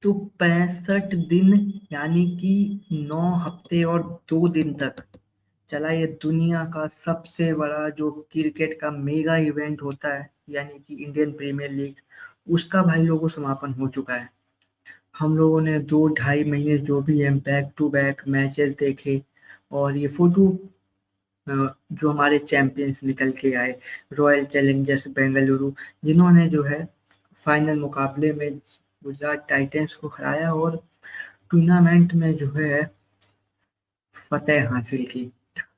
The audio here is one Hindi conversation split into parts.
तो 65 दिन यानी कि 9 हफ्ते और 2 दिन तक चला ये दुनिया का सबसे बड़ा जो क्रिकेट का मेगा इवेंट होता है, यानी कि इंडियन प्रीमियर लीग। उसका भाई लोगों समापन हो चुका है। हम लोगों ने 2 ढाई महीने जो भी है बैक टू बैक मैचेस देखे। और ये फोटो जो हमारे चैंपियंस निकल के आए, रॉयल चैलेंजर्स बेंगलुरु, जिन्होंने जो है फाइनल मुकाबले में गुजरात टाइटंस को हराया और टूर्नामेंट में जो है फतेह हासिल की।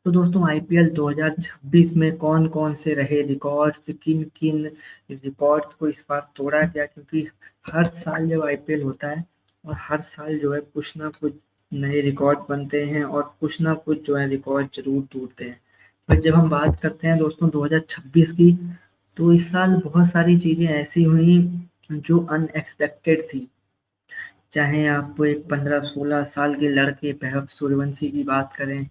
तो दोस्तों, आईपीएल 2026 में कौन कौन से रहे रिकॉर्ड्स, किन किन रिकॉर्ड्स को इस बार तोड़ा गया, क्योंकि हर साल जब आईपीएल होता है और हर साल जो है कुछ ना कुछ नए रिकॉर्ड बनते हैं और कुछ ना कुछ जो है रिकॉर्ड जरूर टूटते हैं। पर जब हम बात करते हैं दोस्तों 2026 की, तो इस साल बहुत सारी चीजें ऐसी हुई जो अनएक्सपेक्टेड थी। चाहे आप एक 15-16 साल के लड़के वैभव सूर्यवंशी की बात करें,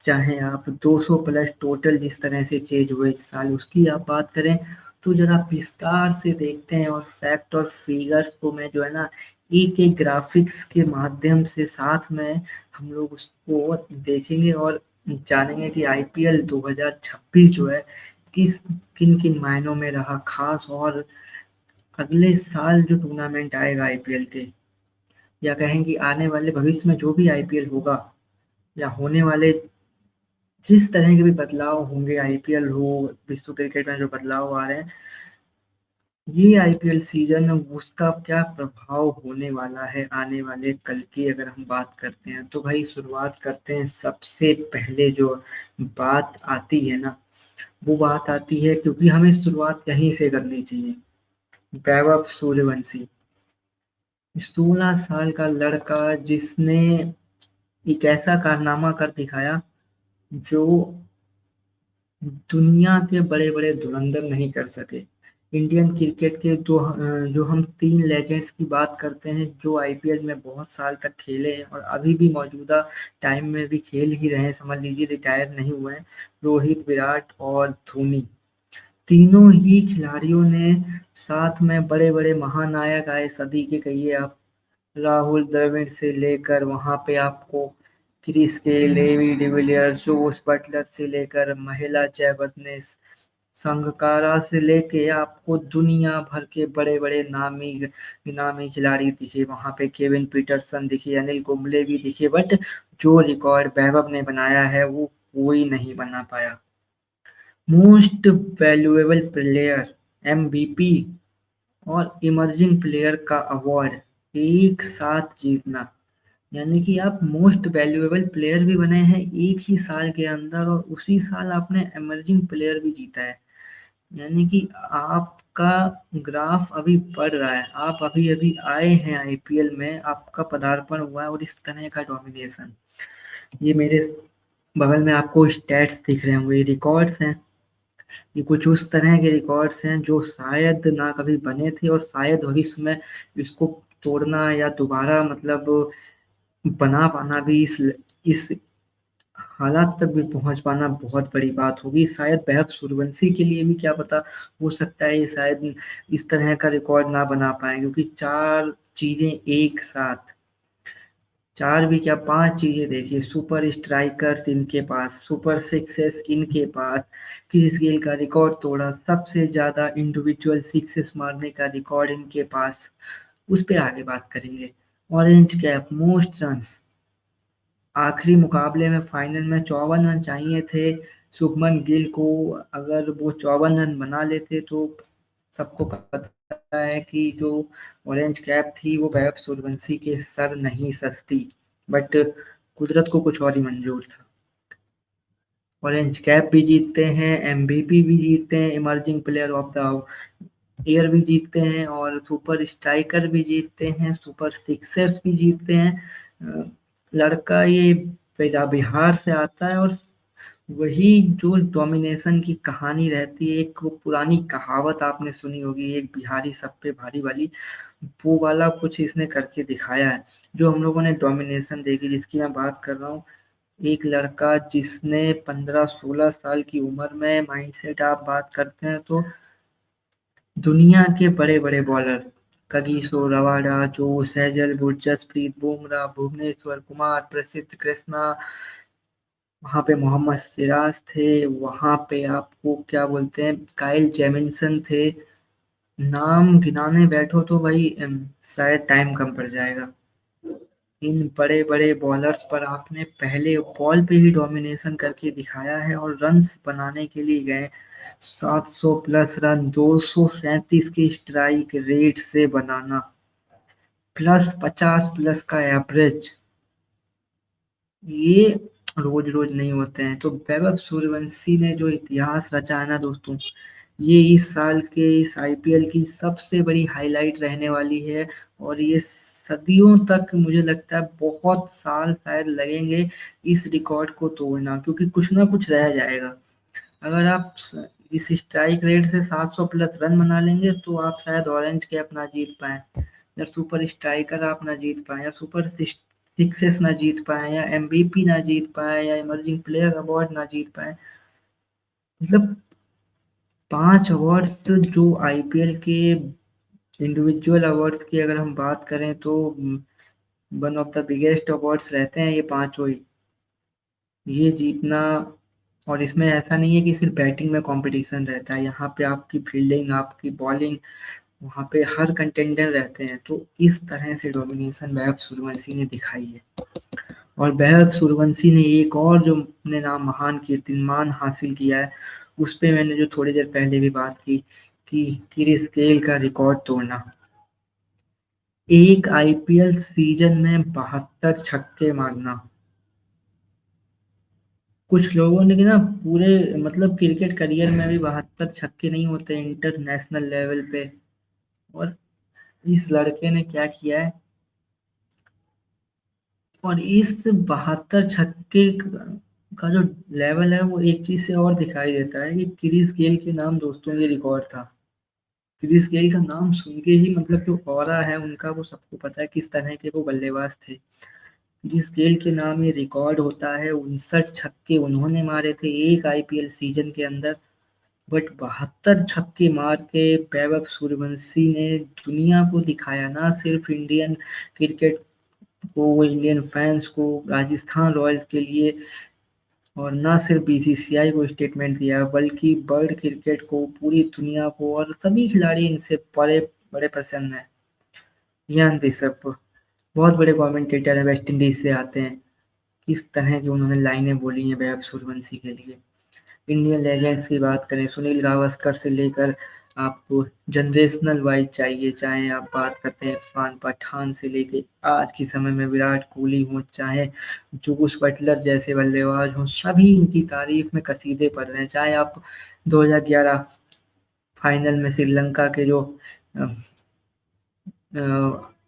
चाहे आप 200 प्लस टोटल जिस तरह से चेज हुए इस साल उसकी आप बात करें, तो जरा विस्तार से देखते हैं और फैक्ट और फिगर्स को मैं जो है ना एक एक ग्राफिक्स के माध्यम से साथ में हम लोग उसको देखेंगे और जानेंगे कि आईपीएल 2026 जो है किस किन किन मायनों में रहा खास, और अगले साल जो टूर्नामेंट आएगा आईपीएल के, या कहें कि आने वाले भविष्य में जो भी आईपीएल होगा या होने वाले जिस तरह के भी बदलाव होंगे, आईपीएल हो, विश्व क्रिकेट में जो बदलाव आ रहे हैं, ये आईपीएल सीजन उसका क्या प्रभाव होने वाला है आने वाले कल की अगर हम बात करते हैं तो भाई शुरुआत करते हैं। सबसे पहले जो बात आती है ना, वो बात आती है क्योंकि हमें शुरुआत यहीं से करनी चाहिए। वैभव सूर्यवंशी, 16 साल का लड़का जिसने एक ऐसा कारनामा कर दिखाया जो दुनिया के बड़े बड़े धुरंधर नहीं कर सके। इंडियन क्रिकेट के जो हम 3 लेजेंड्स की बात करते हैं जो आईपीएल में बहुत साल तक खेले हैं और अभी भी मौजूदा टाइम में भी खेल ही रहे हैं, समझ लीजिए रिटायर नहीं हुए हैं, रोहित, विराट और धोनी। तीनों ही खिलाड़ियों ने साथ में बड़े बड़े महानायक आए सदी के, कहिए आप, राहुल द्रविड़ से लेकर वहां पे आपको Chris Gayle, AB de Villiers, Jos Buttler से लेकर महिला जयवर्धने संगकारा से लेके आपको दुनिया भर के बड़े बड़े नामी नामी खिलाड़ी दिखे वहां पे। केविन पीटरसन दिखे, अनिल कुंबले भी दिखे, बट जो रिकॉर्ड वैभव ने बनाया है वो कोई नहीं बना पाया। मोस्ट वैल्यूएबल प्लेयर, एमवीपी और इमर्जिंग प्लेयर का अवार्ड एक साथ जीतना, यानी कि आप मोस्ट वैल्यूएबल प्लेयर भी बने हैं एक ही साल के अंदर और उसी साल आपने इमर्जिंग प्लेयर भी जीता है। यानी कि आपका ग्राफ अभी बढ़ रहा है, आप अभी अभी आए हैं आईपीएल में, आपका पदार्पण हुआ है और इस तरह का डोमिनेशन। ये मेरे बगल में आपको स्टैट्स दिख रहे होंगे, ये रिकॉर्ड्स हैं। ये कुछ उस तरह के रिकॉर्ड्स हैं जो शायद ना कभी बने थे और शायद भविष्य में इसको तोड़ना या दोबारा मतलब बना पाना भी इस हालात तक भी पहुंच पाना बहुत बड़ी बात होगी। शायद वैभव सूर्यवंशी के लिए भी क्या पता, हो सकता है ये शायद इस तरह का रिकॉर्ड ना बना पाए, क्योंकि 4 चीजें एक साथ, 4 भी क्या 5 चीजें देखिए, सुपर स्ट्राइकर्स इनके पास, सुपर सिक्सेस इनके पास, क्रिस गेल का रिकॉर्ड तोड़ा, सबसे ज्यादा इंडिविजुअल सिक्सेस मारने का रिकॉर्ड इनके पास, उस पे आगे बात करेंगे। ऑरेंज कैप, मोस्ट रन्स, आखिरी मुकाबले में फाइनल में 54 रन चाहिए थे शुभमन गिल को, अगर वो 54 रन बना लेते तो सबको पता है कि जो ऑरेंज कैप थी वो वैभव सूर्यवंशी के सर नहीं सजती, बट कुदरत को कुछ और ही मंजूर था। ऑरेंज कैप भी जीतते हैं, एमवीपी भी जीतते हैं, emerging player of the year भी जीतते हैं और सुपर स्ट्राइकर भी जीतते हैं, सुपर सिक्सर्स भी जीतते हैं। लड़का ये बिहार से आता है और वही जो डोमिनेशन की कहानी रहती है, एक वो पुरानी कहावत आपने सुनी होगी, एक बिहारी सब पे भारी वाली, वो वाला कुछ इसने करके दिखाया है। जो हम लोगों ने डोमिनेशन देखी जिसकी मैं बात कर रहा हूँ, एक लड़का जिसने 15-16 साल की उम्र में, माइंडसेट आप बात करते हैं तो दुनिया के बड़े बड़े bowler Kagiso Rabada, Josh Hazlewood, Jasprit Bumrah, Bhuvneshwar Kumar, Prasidh Krishna, वहां पे मोहम्मद सिराज थे, वहां पे आपको क्या बोलते हैं काइल जेमिन्सन थे। नाम गिनाने बैठो तो भाई शायद टाइम कम पड़ जाएगा। इन बड़े बड़े बॉलर्स पर आपने पहले बॉल पे ही डोमिनेशन करके दिखाया है और रन्स बनाने के लिए गए। 700 प्लस रन 237 के स्ट्राइक रेट से बनाना, प्लस 50 प्लस का एवरेज, ये रोज रोज नहीं होते हैं। तो वैभव सूर्यवंशी ने जो इतिहास रचा है ना दोस्तों, ये इस साल के इस आईपीएल की सबसे बड़ी हाईलाइट रहने वाली है। और ये सदियों तक, मुझे लगता है बहुत साल शायद लगेंगे इस रिकॉर्ड को तोड़ना, क्योंकि कुछ ना कुछ रह जाएगा। अगर आप इस स्ट्राइक रेट से 700 प्लस रन बना लेंगे तो आप शायद ऑरेंज कैप ना जीत पाए, या सुपर स्ट्राइकर आप ना जीत पाए, या सुपर सिक्सेस ना जीत पाए, या एमवीपी ना जीत पाए, या इमर्जिंग प्लेयर अवार्ड ना जीत पाए। मतलब 5 अवार्ड्स जो आईपीएल के इंडिविजुअल अवार्ड्स की अगर हम बात करें तो one of the biggest awards रहते हैं ये पांचों ही, ये जीतना। और इसमें ऐसा नहीं है कि सिर्फ बैटिंग में कंपटीशन रहता है, यहाँ पे आपकी फील्डिंग, आपकी बॉलिंग, वहाँ पे हर कंटेंडर रहते हैं। तो इस तरह से डोमिनेशन वैभव सूर्यवंशी ने दिखाई है। और वैभव सूर्यवंशी ने एक और जो अपने नाम महान कीर्तिमान हासिल किया है, उस पे मैंने जो थोड़ी देर पहले भी बात की कि क्रिस गेल का रिकॉर्ड तोड़ना। एक आईपीएल सीजन में 72 छक्के मारना। कुछ लोगों ने कि ना पूरे मतलब क्रिकेट करियर में भी 72 छक्के नहीं होते इंटरनेशनल लेवल पे। और इस लड़के ने क्या किया है, और इस 72 छक्के का जो लेवल है वो एक चीज से और दिखाई देता है कि क्रिस गेल के नाम दोस्तों ये रिकॉर्ड था। क्रिस गेल का नाम सुन के ही मतलब जो ऑरा है उनका, वो सबको पता है किस तरह के वो बल्लेबाज थे। क्रिस गेल के नाम ये रिकॉर्ड होता है, 59 छक्के उन्होंने मारे थे एक आईपीएल सीजन के अंदर। बट 72 छक्के मार के वैभव सूर्यवंशी ने दुनिया को दिखाया, ना सिर्फ इंडियन क्रिकेट को, इंडियन फैंस को, राजस्थान रॉयल्स के लिए, और ना सिर्फ बीसीसीआई को स्टेटमेंट दिया, बल्कि वर्ल्ड क्रिकेट को, पूरी दुनिया को, और सभी खिलाड़ी इनसे बड़े बड़े प्रसन्न हैं। यान बिशप बहुत बड़े कमेंटेटर हैं, वेस्ट इंडीज से आते हैं। किस तरह की उन्होंने लाइनें बोली हैं वैभव सूर्यवंशी के लिए। इंडियन लेजेंड्स की बात करें, सुनील गावस्कर से लेकर आपको जनरेशनल वाइज चाहिए, चाहे आप बात करते हैं इरफान पठान से लेके आज के समय में विराट कोहली हो, चाहे जोस बटलर जैसे बल्लेबाज हों, सभी इनकी तारीफ में कसीदे पढ़ रहे हैं। चाहे आप 2011 फाइनल में श्रीलंका के जो अ,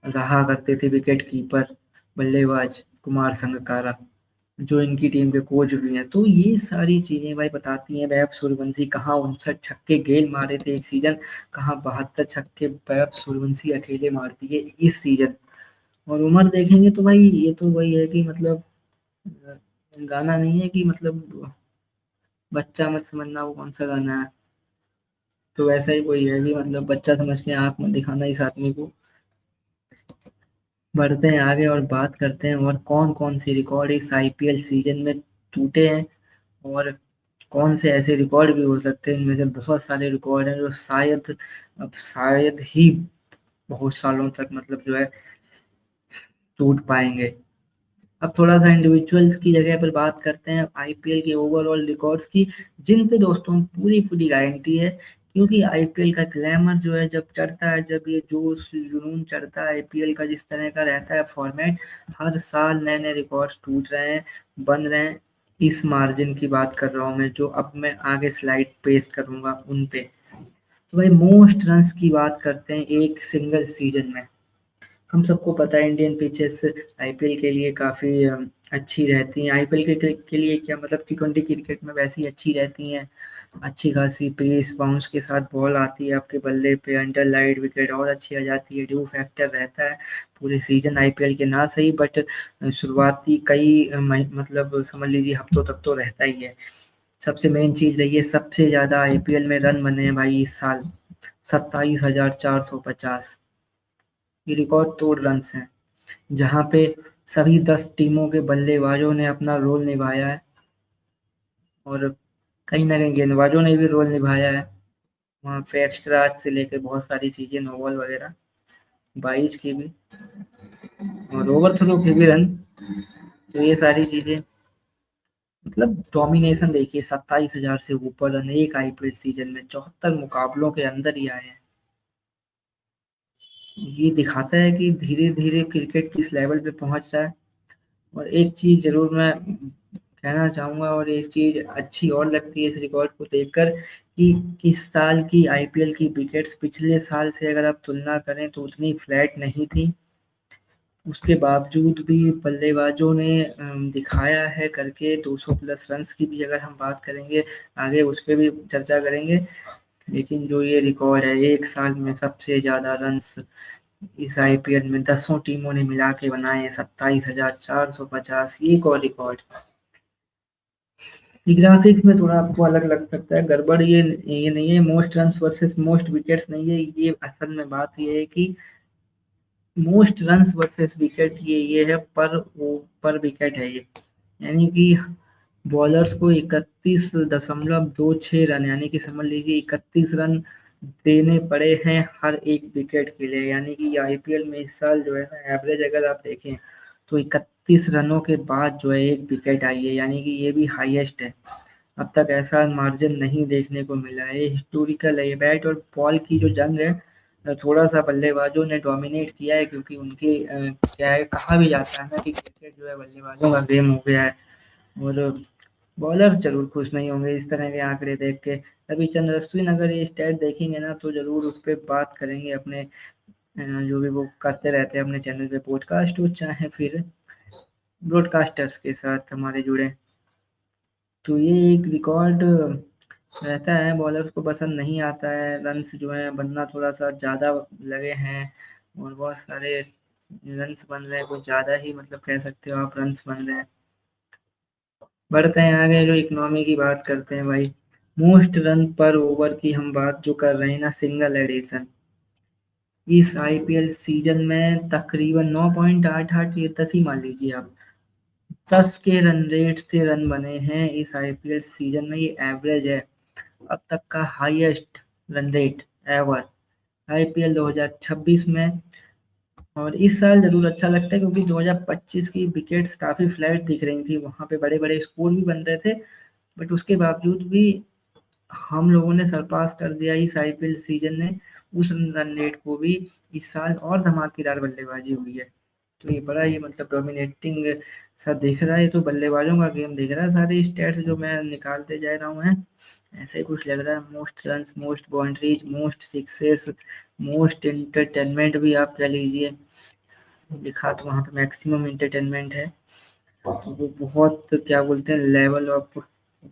रहा करते थे विकेट कीपर बल्लेबाज कुमार संगकारा, जो इनकी टीम के कोच भी हैं, तो ये सारी चीजें भाई बताती हैं वैभव सूर्यवंशी कहाँ 59 छक्के गेल मारे थे एक सीजन, कहाँ 72 छक्के वैभव सूर्यवंशी अकेले मार दिए इस सीजन। और उम्र देखेंगे तो भाई ये तो वही है कि मतलब अ, गाना नहीं है कि मतलब बच्चा मत समझना, वो कौन सा गाना है, तो वैसा ही वही है कि मतलब बच्चा समझ के आंख मत दिखाना इस आदमी को। बढ़ते हैं आगे और बात करते हैं और कौन कौन सी रिकॉर्ड इस आईपीएल सीजन में टूटे हैं, और कौन से ऐसे रिकॉर्ड भी हो सकते हैं। इनमें से बहुत सारे रिकॉर्ड हैं जो शायद अब शायद ही बहुत सालों तक मतलब जो है टूट पाएंगे। अब थोड़ा सा इंडिविजुअल्स की जगह पर बात करते हैं आईपीएल के ओवरऑल रिकॉर्ड्स की, जिन पे दोस्तों पूरी पूरी गारंटी है। क्योंकि आईपीएल का ग्लैमर जो है जब चढ़ता है, जब ये जोश जुनून चढ़ता है आईपीएल का, जिस तरह का रहता है फॉर्मेट, हर साल नए नए रिकॉर्ड्स टूट रहे हैं, बन रहे हैं। इस मार्जिन की बात कर रहा हूँ मैं, जो अब मैं आगे स्लाइड पेश करूंगा उन पे। तो भाई मोस्ट रन्स की बात करते हैं एक सिंगल सीजन में। हम सबको पता है इंडियन पिचेस आईपीएल के लिए काफ़ी अच्छी रहती हैं। आईपीएल के लिए क्या मतलब टी20 क्रिकेट में वैसी अच्छी रहती हैं। अच्छी खासी पेस बाउंस के साथ बॉल आती है आपके बल्ले पे, अंडर लाइट विकेट और अच्छी आ जाती है, ड्यू फैक्टर रहता है पूरे सीजन आईपीएल के, ना सही बट शुरुआती कई मतलब समझ लीजिए हफ्तों तक तो रहता ही है। सबसे मेन चीज़ रही है, सबसे ज़्यादा आईपीएल में रन बने हैं भाई इस साल, 27,450। ये रिकॉर्ड तोड़ रन्स हैं, जहाँ पे सभी 10 टीमों के बल्लेबाजों ने अपना रोल निभाया है और कहीं न कहीं गेंदबाजों ने भी रोल निभाया है। वहाँ पे एक्स्ट्रा से लेके बहुत सारी चीज़ें, नो बॉल वगैरह, 22 की भी और ओवर थ्रो के भी रन। तो ये सारी चीज़ें, मतलब डोमिनेशन देखिए, 27,000 से ऊपर रन एक आईपीएल सीजन में 74 मुकाबलों के अंदर ही आए हैं। ये दिखाता है कि धीरे धीरे क्रिकेट किस लेवल पे पहुंच रहा है। और एक चीज जरूर मैं कहना चाहूंगा, और एक चीज अच्छी और लगती है इस रिकॉर्ड को देखकर, कि इस साल की आईपीएल की विकेट्स पिछले साल से अगर आप तुलना करें तो उतनी फ्लैट नहीं थी। उसके बावजूद भी बल्लेबाजों ने दिखाया है करके 200 प्लस रन्स की भी अगर हम बात करेंगे, आगे उस पर भी चर्चा करेंगे। लेकिन जो ये रिकॉर्ड है, एक साल में सबसे ज्यादा रन्स इस आईपीएल में 10 टीमों ने मिला के बनाए हैं, 27,450, एक और रिकॉर्ड। ग्राफिक्स में थोड़ा आपको अलग लग सकता है, गड़बड़ ये नहीं है, most runs versus most wickets नहीं है, ये असल में बात ये है कि मोस्ट रन्स वर्सेस विकेट, ये है पर विकेट है ये। यानी कि बॉलर्स को 31.26 रन, यानी कि समझ लीजिए 31 रन देने पड़े हैं हर एक विकेट के लिए। यानी कि आईपीएल में इस साल जो है ना, एवरेज अगर आप देखें तो 31 रनों के बाद जो है एक विकेट आई है, यानी कि ये भी हाईएस्ट है। अब तक ऐसा मार्जिन नहीं देखने को मिला है, ये हिस्टोरिकल है। ये बैट और बॉल की जो जंग है, थोड़ा सा बल्लेबाजों ने डोमिनेट किया है, क्योंकि उनकी क्या है, कहा भी जाता है ना कि क्रिकेट जो है बल्लेबाजों का गेम हो गया है। और बॉलर्स जरूर खुश नहीं होंगे इस तरह के आंकड़े देख के। रविचंद्र अश्विन अगर ये स्टैट देखेंगे ना तो जरूर उस पर बात करेंगे अपने, जो भी वो करते रहते हैं अपने चैनल पे पॉडकास्ट, हो चाहे फिर ब्रॉडकास्टर्स के साथ हमारे जुड़े। तो ये एक रिकॉर्ड रहता है, बॉलर्स को पसंद नहीं आता है, रन्स जो है बनना थोड़ा सा ज़्यादा लगे हैं, और बहुत सारे रन्स बन रहे हैं, कुछ ज़्यादा ही, मतलब कह सकते हो आप, रन्स बन रहे हैं। बढ़ते हैं आगे, जो इकोनॉमी की बात करते हैं भाई। मोस्ट रन पर ओवर की हम बात जो कर रहे हैं ना, सिंगल एडिशन, इस आईपीएल सीजन में तकरीबन 9.88, ये 10 ही मान लीजिए आप, 10 के रन रेट से रन बने हैं इस आईपीएल सीजन में। ये एवरेज है, अब तक का highest run rate ever IPL 2026 में। और इस साल जरूर अच्छा लगता है, क्योंकि 2025 की विकेट्स काफी फ्लैट दिख रही थी, वहां पे बड़े बड़े स्कोर भी बन रहे थे, बट उसके बावजूद भी हम लोगों ने सरपास कर दिया इस आईपीएल सीजन ने उस रन रेट को भी। इस साल और धमाकेदार बल्लेबाजी हुई है, तो ये बड़ा ही, मतलब डोमिनेटिंग सा दिख रहा है। तो बल्लेबाजों का गेम दिख रहा है, सारे स्टैट्स जो मैं निकालते जा रहा हूँ है, ऐसे ही कुछ लग रहा है। Most runs, most boundaries, most sixes, most entertainment भी आप कह लीजिए, लिखा तो वहाँ पे मैक्सिमम एंटरटेनमेंट है। तो वो बहुत, क्या बोलते हैं, लेवल ऑफ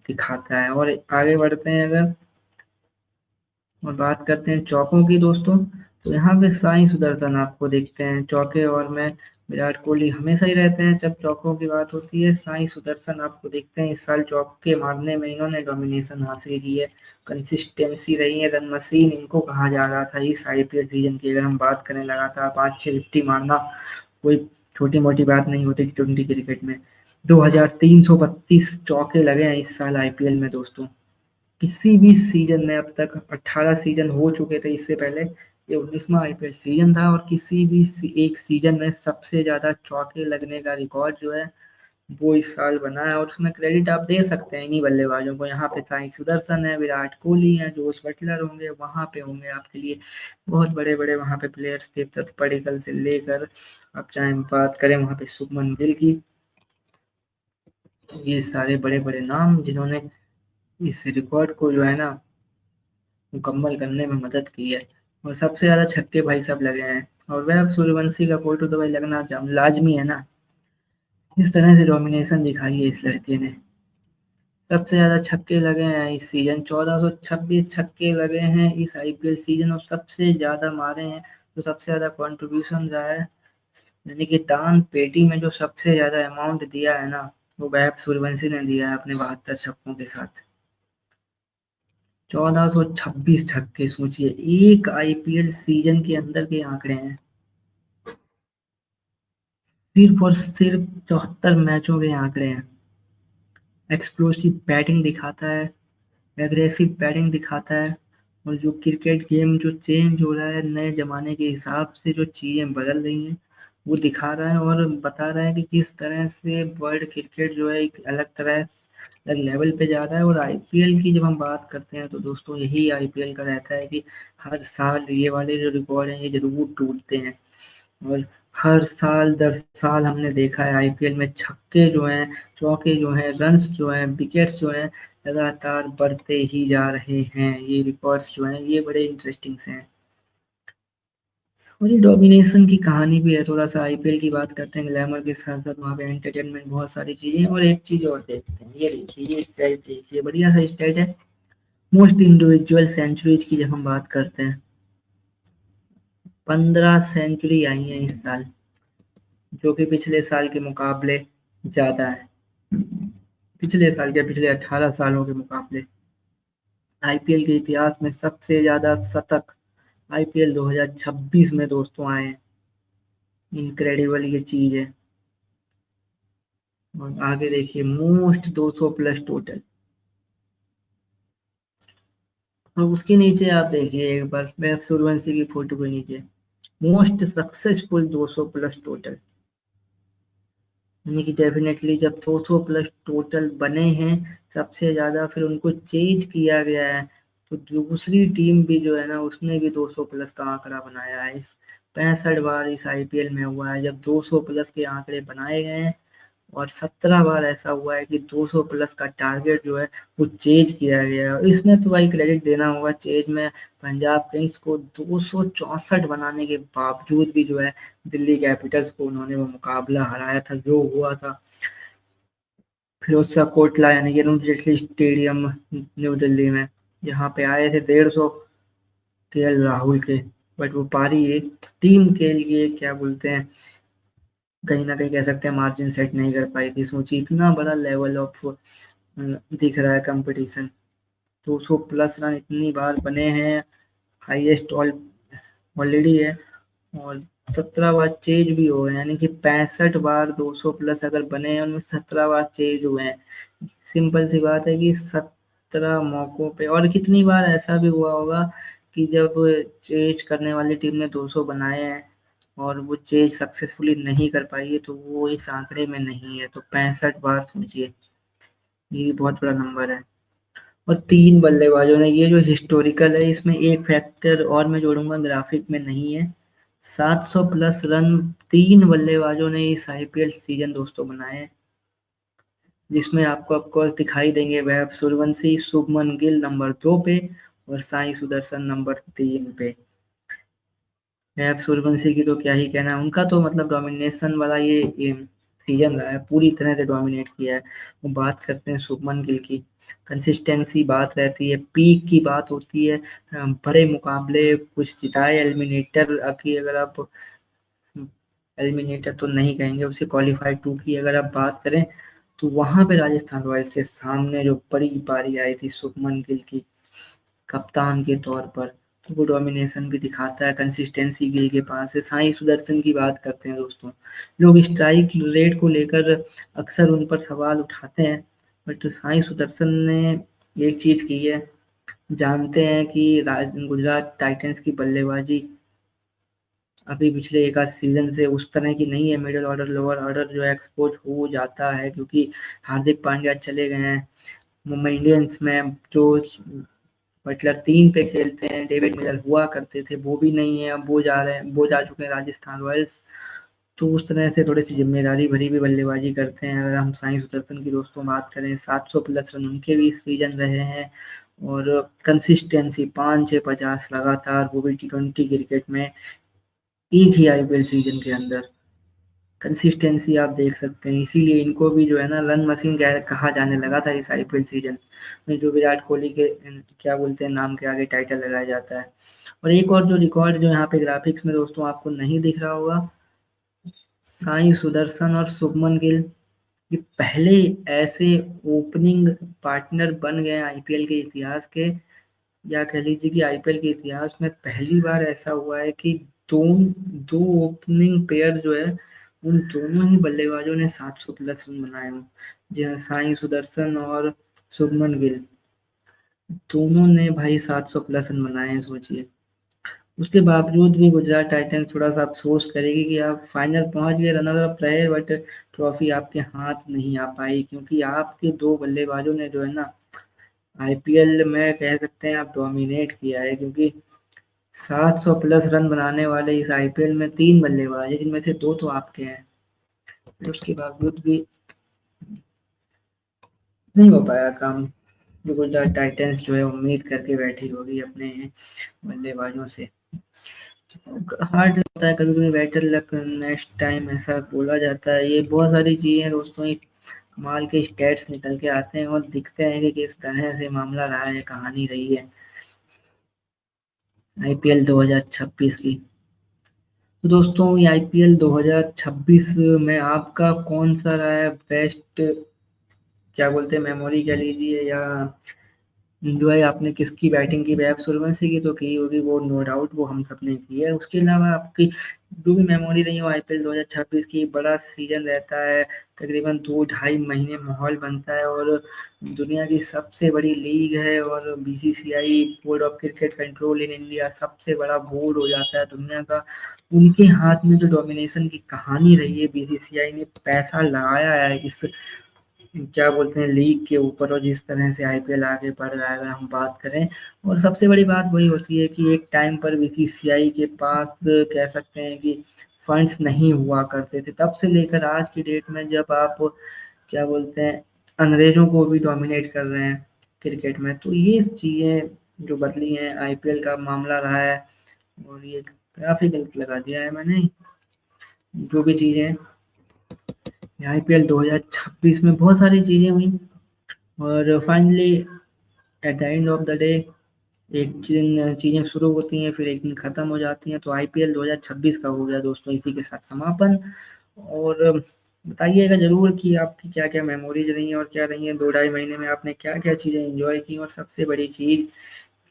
दिखाता है। और आगे बढ़ते हैं अगर, और बात करते हैं चौकों की दोस्तों, तो यहाँ पे साई सुदर्शन आपको देखते हैं चौके, और मैं, विराट कोहली हमेशा ही रहते हैं जब चौकों की बात होती है। साई सुदर्शन आपको देखते हैं, इस साल चौके मारने में इन्होंने डोमिनेशन हासिल की है, कंसिस्टेंसी रही है, रन मशीन इनको कहा जा रहा था इस आईपीएल सीजन की। अगर हम बात करें, लगातार 5-6 50 मारना कोई छोटी मोटी बात नहीं होती T20 क्रिकेट में। 2332 चौके लगे हैं इस साल आईपीएल में दोस्तों। किसी भी सीजन में अब तक 18 सीजन हो चुके थे इससे पहले, ये 19वां आईपीएल सीजन था, और किसी भी एक सीजन में सबसे ज्यादा चौके लगने का रिकॉर्ड जो है वो इस साल बना है। और उसमें क्रेडिट आप दे सकते हैं इन्हीं बल्लेबाजों को। यहाँ पे साई सुदर्शन है, विराट कोहली है, जोस बटलर होंगे, वहां पे होंगे आपके लिए बहुत बड़े बड़े वहां पे प्लेयर्स थे, दत्त पडिक्कल से लेकर, आप चाहे बात करें वहां पे शुभमन गिल की, ये सारे बड़े बड़े नाम जिन्होंने इस रिकॉर्ड को जो है ना मुकम्मल करने में मदद की है। और सबसे ज्यादा छक्के भाई सब लगे हैं, और वैभव सूर्यवंशी का फोटो तो भाई लगना लाजमी है ना। इस तरह से डोमिनेशन दिखाई है इस लड़के ने। सबसे ज्यादा छक्के लगे हैं इस सीजन, 1426 छक्के लगे हैं इस आईपीएल सीजन, और सबसे ज्यादा मारे हैं, तो सबसे ज्यादा कंट्रीब्यूशन रहा है, यानी कि दान पेटी में जो सबसे ज्यादा अमाउंट दिया है ना, वो वैभव सूर्यवंशी ने दिया है अपने 72 छक्कों के साथ। 1426 छक्के, सोचिए एक आईपीएल सीजन के अंदर के आंकड़े हैं। सिर्फ और सिर्फ 74 मैचों के आंकड़े हैं। एक्सप्लोसिव बैटिंग दिखाता है, एग्रेसिव बैटिंग दिखाता है, और जो क्रिकेट गेम जो चेंज हो रहा है नए जमाने के हिसाब से, जो चीजें बदल रही हैं वो दिखा रहा है और बता रहा है कि किस तरह से वर्ल्ड क्रिकेट जो है एक अलग तरह अलग लेवल पे जा रहा है। और आईपीएल की जब हम बात करते हैं तो दोस्तों यही आईपीएल का रहता है कि हर साल ये वाले जो रिकॉर्ड हैं ये जरूर टूटते हैं। और हर साल दर साल हमने देखा है आईपीएल में छक्के जो हैं, चौके जो हैं, रन्स जो हैं, विकेट्स जो हैं, लगातार बढ़ते ही जा रहे हैं। ये रिकॉर्ड्स जो हैं ये बड़े इंटरेस्टिंग से हैं। और ये डोमिनेशन की कहानी भी है। थोड़ा सा आईपीएल की बात करते हैं, ग्लैमर के साथ साथ वहाँ पे एंटरटेनमेंट बहुत सारी चीजें हैं। और एक चीज और देखते हैं, ये देखिए, ये स्टैट देखिए, बढ़िया सा स्टैट है। मोस्ट इंडिविजुअल सेंचुरीज की जब हम बात करते हैं, 15 सेंचुरी आई हैं इस साल, जो कि पिछले साल के मुकाबले ज्यादा है। पिछले साल के, पिछले 18 सालों के मुकाबले आईपीएल के इतिहास में सबसे ज्यादा शतक आईपीएल 2026 में दोस्तों आए हैं। इनक्रेडिबल ये चीज है। और आगे देखिए, मोस्ट 200 प्लस टोटल। और उसके नीचे आप देखिए एक बार, मैं सूर्यवंशी की फोटो के नीचे, मोस्ट सक्सेसफुल 200 प्लस टोटल। यानी कि डेफिनेटली जब 200 प्लस टोटल बने हैं सबसे ज्यादा, फिर उनको चेंज किया गया है, तो दूसरी टीम भी जो है ना उसने भी 200 प्लस का आंकड़ा बनाया है। इस 65 बार इस आईपीएल में हुआ है जब 200 प्लस के आंकड़े बनाए गए हैं। और 17 बार ऐसा हुआ है कि 200 प्लस का टारगेट जो है वो चेज किया गया है। और इसमें तो भाई क्रेडिट देना होगा चेज में पंजाब किंग्स को। 264 बनाने के बावजूद भी जो है दिल्ली कैपिटल्स को उन्होंने वो मुकाबला हराया था जो हुआ था फिरोज शाह कोटला यानी कि अरुण जेटली स्टेडियम, न्यू दिल्ली में। यहाँ पे आए थे 150 केएल राहुल के, बट वो पारी एक टीम के लिए क्या बोलते हैं, कहीं ना कहीं कह सकते हैं मार्जिन सेट नहीं कर पाई थी। सोचिए इतना बड़ा लेवल ऑफ दिख रहा है कंपटीशन। 200 प्लस रन इतनी बार बने हैं, हाईएस्ट ऑलरेडी है। और 17 बार चेज भी हो गए, यानी कि 65 बार 200 प्लस अगर बने हैं उनमें 17 बार चेज हुए हैं। सिंपल सी बात है कि 17 मौकों पे, और कितनी बार ऐसा भी हुआ होगा कि जब चेज करने वाली टीम ने 200 बनाए हैं और वो चेज सक्सेसफुली नहीं कर पाई है तो वो इस आंकड़े में नहीं है। तो 65 बार सोचिए, ये भी बहुत बड़ा नंबर है। और तीन बल्लेबाजों ने, ये जो हिस्टोरिकल है इसमें एक फैक्टर और मैं जोड़ूंगा, ग्राफिक में नहीं है। 700 प्लस रन तीन बल्लेबाजों ने इस आईपीएल सीजन दोस्तों बनाए हैं, जिसमें आपको ऑफकोर्स दिखाई देंगे वैभव सूर्यवंशी, शुभमन गिल नंबर 2 पे और साई सुदर्शन नंबर 3 पे। वैभव सूर्यवंशी की तो क्या ही कहना है, उनका तो मतलब डोमिनेशन वाला ये सीजन रहा है, पूरी तरह से डोमिनेट किया है। वो बात करते हैं शुभमन गिल की, कंसिस्टेंसी बात रहती है, पीक की बात होती है। बड़े मुकाबले कुछ जिताए, एलिमिनेटर की अगर आप, एलिमिनेटर तो नहीं कहेंगे उसे, क्वालिफाई टू की अगर आप बात करें तो वहां पे राजस्थान रॉयल्स के सामने जो बड़ी पारी आई थी शुभमन गिल की कप्तान के तौर पर, तो वो डोमिनेशन भी दिखाता है। कंसिस्टेंसी गिल के पास है। साई सुदर्शन की बात करते हैं दोस्तों, लोग स्ट्राइक रेट को लेकर अक्सर उन पर सवाल उठाते हैं, बट साई सुदर्शन ने एक चीज की है। जानते हैं कि गुजरात टाइटंस की बल्लेबाजी अभी पिछले एक आध सीजन से उस तरह की नहीं है। मिडिल ऑर्डर, लोअर ऑर्डर जो है एक्सपोज हो जाता है, क्योंकि हार्दिक पांड्या चले गए हैं मुंबई इंडियंस में। जो बटलर 3 पे खेलते हैं, डेविड मिलर हुआ करते थे, वो भी नहीं है, अब वो जा रहे हैं, वो जा चुके हैं राजस्थान रॉयल्स। तो उस तरह से थोड़ी सी जिम्मेदारी भरी भी बल्लेबाजी करते हैं। अगर हम साई सुदर्शन की दोस्तों बात करें, 700 प्लस रन उनके भी इस सीजन रहे हैं। और कंसिस्टेंसी 5-6-50 लगातार, वो भी T20 क्रिकेट में एक ही आईपीएल सीजन के अंदर। कंसिस्टेंसी आप देख सकते हैं, इसीलिए इनको भी जो है ना रन मशीन कहा जाने लगा था इस आईपीएल सीजन में, जो विराट कोहली के क्या बोलते हैं नाम के आगे टाइटल लगाया जाता है। और एक और जो रिकॉर्ड जो यहाँ पे ग्राफिक्स में दोस्तों आपको नहीं दिख रहा होगा, साई सुदर्शन और शुभमन गिल ये पहले ऐसे ओपनिंग पार्टनर बन गए आईपीएल के इतिहास के, या कह लीजिए कि आईपीएल के इतिहास में पहली बार ऐसा हुआ है कि दो दो ओपनिंग पेयर जो है उन दोनों ही बल्लेबाजों ने 700 प्लस रन बनाए हों। जी हाँ, साई सुदर्शन और शुभमन गिल दोनों ने भाई 700 प्लस रन बनाए हैं, सोचिए। उसके बावजूद भी गुजरात टाइटंस थोड़ा सा अफसोस करेगी कि आप फाइनल पहुंच गए, रनर अप रहे, बट ट्रॉफी आपके हाथ नहीं आ पाई, क्योंकि आपके दो बल्लेबाजों ने जो है ना आईपीएल में कह सकते हैं आप डोमिनेट किया है, क्योंकि 700 प्लस रन बनाने वाले इस आईपीएल में तीन बल्लेबाज हैं, जिनमें से दो तो आपके हैं। फिर उसके बावजूद भी नहीं हो पाया काम, जो गुजरात टाइटंस जो है उम्मीद करके बैठी होगी अपने बल्लेबाजों से। हार्ड होता है कभी कभी, बेटर लक नेक्स्ट टाइम ऐसा बोला जाता है। ये बहुत सारी चीजें दोस्तों, एक कमाल के स्टैट्स निकल के आते हैं और दिखते हैं कि किस तरह से मामला रहा है, कहानी रही है आईपीएल 2026 की। तो दोस्तों ये आईपीएल 2026 में आपका कौन सा रहा है बेस्ट, क्या बोलते हैं, मेमोरी कह लीजिए, या एंजॉय आपने किसकी बैटिंग की? वैभव सूर्यवंशी की तो की होगी, वो नो डाउट, वो हम सब ने की है। उसके अलावा आपकी जो भी मेमोरी रही हो आईपीएल 2026 की, बड़ा सीजन रहता है, तकरीबन 2 ढाई महीने माहौल बनता है, और दुनिया की सबसे बड़ी लीग है, और BCCI board of cricket control in India सबसे बड़ा बोर्ड हो जाता है दुनिया का। उनके हाथ में जो डोमिनेशन की कहानी रही है, बीसीसीआई ने पैसा लगाया है इस, क्या बोलते हैं, लीग के ऊपर, और जिस तरह से आईपीएल आगे बढ़ रहा है अगर हम बात करें। और सबसे बड़ी बात वही होती है कि एक टाइम पर बीसीसीआई के पास कह सकते हैं कि फंड्स नहीं हुआ करते थे, तब से लेकर आज की डेट में जब आप, क्या बोलते हैं, अंग्रेजों को भी डोमिनेट कर रहे हैं क्रिकेट में, तो ये चीज़ें जो बदली हैं, आईपीएल का मामला रहा है। और ये काफ़ी गलत लगा दिया है मैंने, जो भी चीज़ें आईपीएल 2026 में बहुत सारी चीज़ें हुई, और finally at the end of the day एक दिन चीज़ें शुरू होती हैं, फिर एक दिन ख़त्म हो जाती हैं। तो आईपीएल 2026 का हो गया दोस्तों इसी के साथ समापन। और बताइएगा ज़रूर कि आपकी क्या क्या मेमोरीज रही हैं और क्या रही हैं, 2 ढाई महीने में आपने क्या क्या चीज़ें एंजॉय की। और सबसे बड़ी चीज़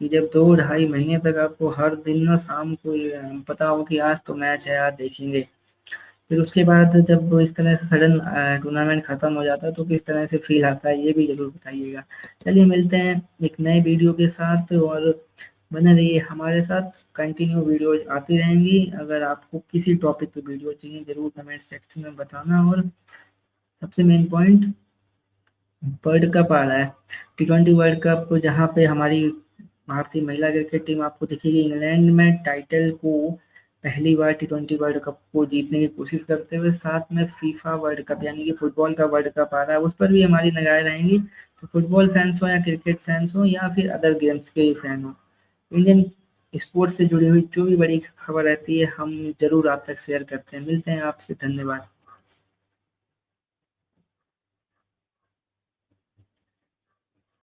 कि जब 2 ढाई महीने तक आपको हर दिन ना शाम को पता हो कि आज तो मैच है, आज देखेंगे, फिर उसके बाद जब इस तरह से सडन टूर्नामेंट खत्म हो जाता है तो किस तरह से फील आता है, ये भी जरूर बताइएगा। चलिए मिलते हैं एक नए वीडियो के साथ, और बने रहिए हमारे साथ, कंटिन्यू वीडियो आती रहेंगी। अगर आपको किसी टॉपिक पे वीडियो चाहिए जरूर कमेंट सेक्शन में बताना। और सबसे मेन पॉइंट, वर्ल्ड कप आ रहा है, T20 वर्ल्ड कप, जहाँ पे हमारी भारतीय महिला क्रिकेट टीम आपको दिखेगी इंग्लैंड में टाइटल को पहली बार T20 वर्ल्ड कप को जीतने की कोशिश करते हुए। साथ में फीफा वर्ल्ड कप यानी कि फुटबॉल का वर्ल्ड कप आ रहा है, उस पर भी हमारी निगाहें रहेंगी। तो फुटबॉल फैंस हो या क्रिकेट फैंस हो या फिर अदर गेम्स के ही फैन हो, इंडियन स्पोर्ट्स से जुड़ी हुई जो भी बड़ी खबर रहती है हम जरूर आप तक शेयर करते हैं। मिलते हैं आपसे, धन्यवाद।